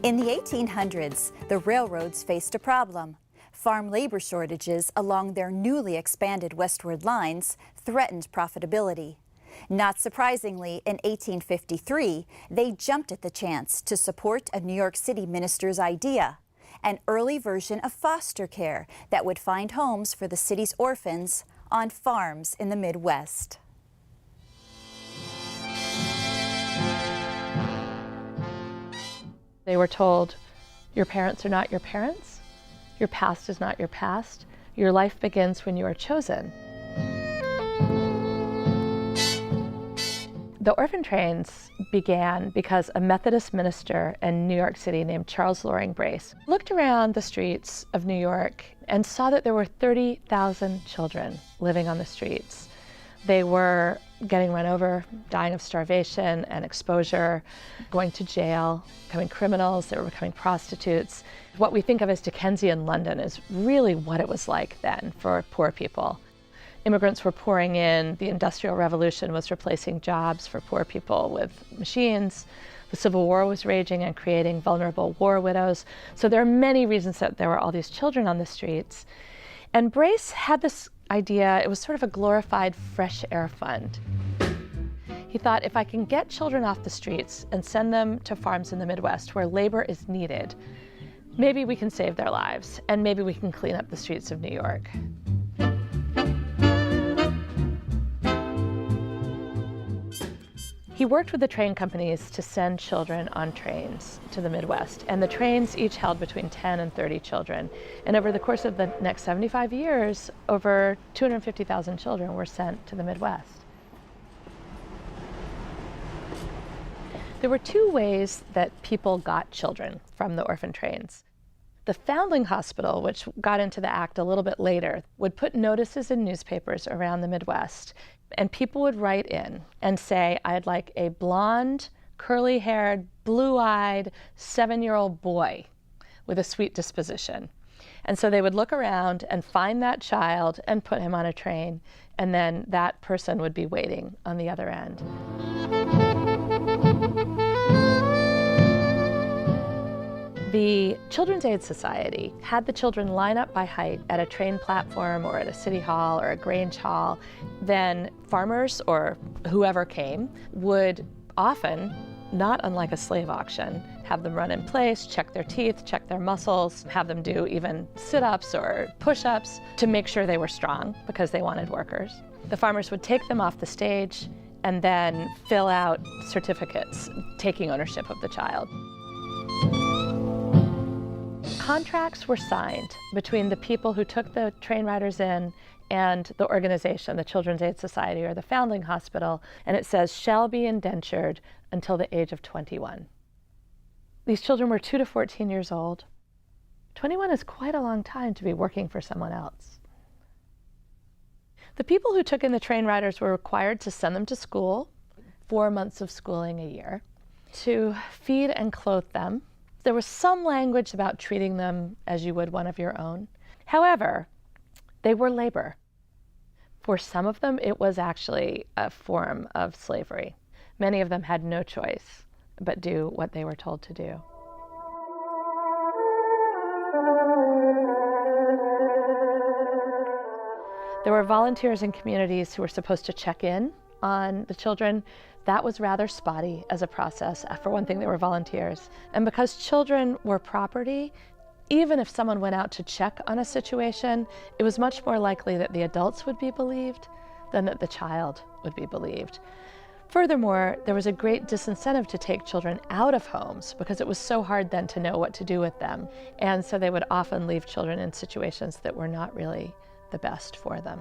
In the 1800s, the railroads faced a problem. Farm labor shortages along their newly expanded westward lines threatened profitability. Not surprisingly, in 1853, they jumped at the chance to support a New York City minister's idea, an early version of foster care that would find homes for the city's orphans on farms in the Midwest. They were told, your parents are not your parents, your past is not your past, your life begins when you are chosen. The Orphan Trains began because a Methodist minister in New York City named Charles Loring Brace looked around the streets of New York and saw that there were 30,000 children living on the streets. They were getting run over, dying of starvation and exposure, going to jail, becoming criminals, they were becoming prostitutes. What we think of as Dickensian London is really what it was like then for poor people. Immigrants were pouring in, the Industrial Revolution was replacing jobs for poor people with machines. The Civil War was raging and creating vulnerable war widows. So there are many reasons that there were all these children on the streets. And Brace had this idea, it was sort of a glorified fresh air fund. He thought, if I can get children off the streets and send them to farms in the Midwest where labor is needed, maybe we can save their lives and maybe we can clean up the streets of New York. He worked with the train companies to send children on trains to the Midwest, and the trains each held between 10 and 30 children. And over the course of the next 75 years, over 250,000 children were sent to the Midwest. There were two ways that people got children from the orphan trains. The Foundling Hospital, which got into the act a little bit later, would put notices in newspapers around the Midwest, and people would write in and say, I'd like a blonde, curly-haired, blue-eyed, 7-year-old boy with a sweet disposition. And so they would look around and find that child and put him on a train, and then that person would be waiting on the other end. The Children's Aid Society had the children line up by height at a train platform or at a city hall or a Grange hall. Then farmers or whoever came would often, not unlike a slave auction, have them run in place, check their teeth, check their muscles, have them do even sit-ups or push-ups to make sure they were strong because they wanted workers. The farmers would take them off the stage and then fill out certificates taking ownership of the child. Contracts were signed between the people who took the train riders in and the organization, the Children's Aid Society or the Foundling Hospital, and it says, shall be indentured until the age of 21. These children were 2 to 14 years old. 21 is quite a long time to be working for someone else. The people who took in the train riders were required to send them to school, 4 months of schooling a year, to feed and clothe them. There was some language about treating them as you would one of your own. However, they were labor. For some of them, it was actually a form of slavery. Many of them had no choice but do what they were told to do. There were volunteers in communities who were supposed to check in on the children. That was rather spotty as a process. For one thing, they were volunteers. And because children were property, even if someone went out to check on a situation, it was much more likely that the adults would be believed than that the child would be believed. Furthermore, there was a great disincentive to take children out of homes because it was so hard then to know what to do with them. And so they would often leave children in situations that were not really the best for them.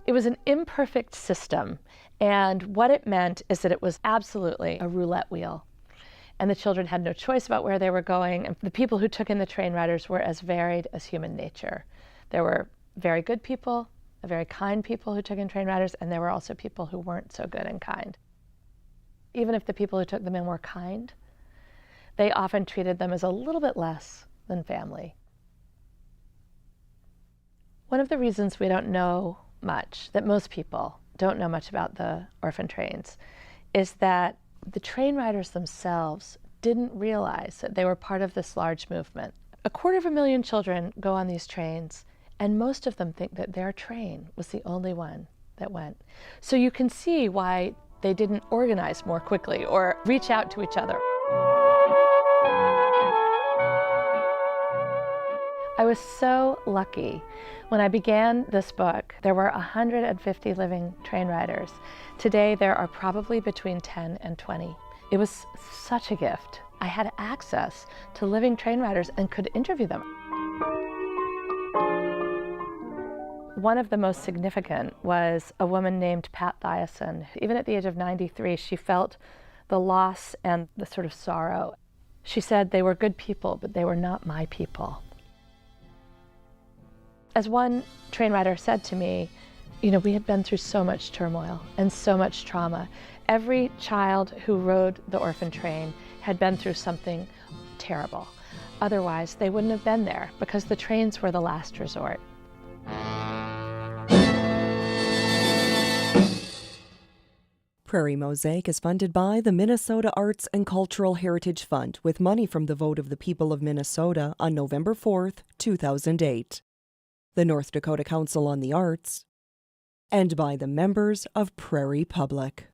It was an imperfect system, and what it meant is that it was absolutely a roulette wheel. And the children had no choice about where they were going, and the people who took in the train riders were as varied as human nature. There were very good people, very kind people who took in train riders, and there were also people who weren't so good and kind. Even if the people who took them in were kind, they often treated them as a little bit less than family. One of the reasons we don't know much, that most people don't know much about the orphan trains, is that the train riders themselves didn't realize that they were part of this large movement. 250,000 children go on these trains, and most of them think that their train was the only one that went. So you can see why they didn't organize more quickly or reach out to each other. I was so lucky. When I began this book, there were 150 living train riders. Today, there are probably between 10 and 20. It was such a gift. I had access to living train riders and could interview them. One of the most significant was a woman named Pat Thiessen. Even at the age of 93, she felt the loss and the sort of sorrow. She said, "They were good people, but they were not my people." As one train rider said to me, we had been through so much turmoil and so much trauma. Every child who rode the Orphan Train had been through something terrible. Otherwise, they wouldn't have been there because the trains were the last resort. Prairie Mosaic is funded by the Minnesota Arts and Cultural Heritage Fund with money from the vote of the people of Minnesota on November 4th, 2008. The North Dakota Council on the Arts, and by the members of Prairie Public.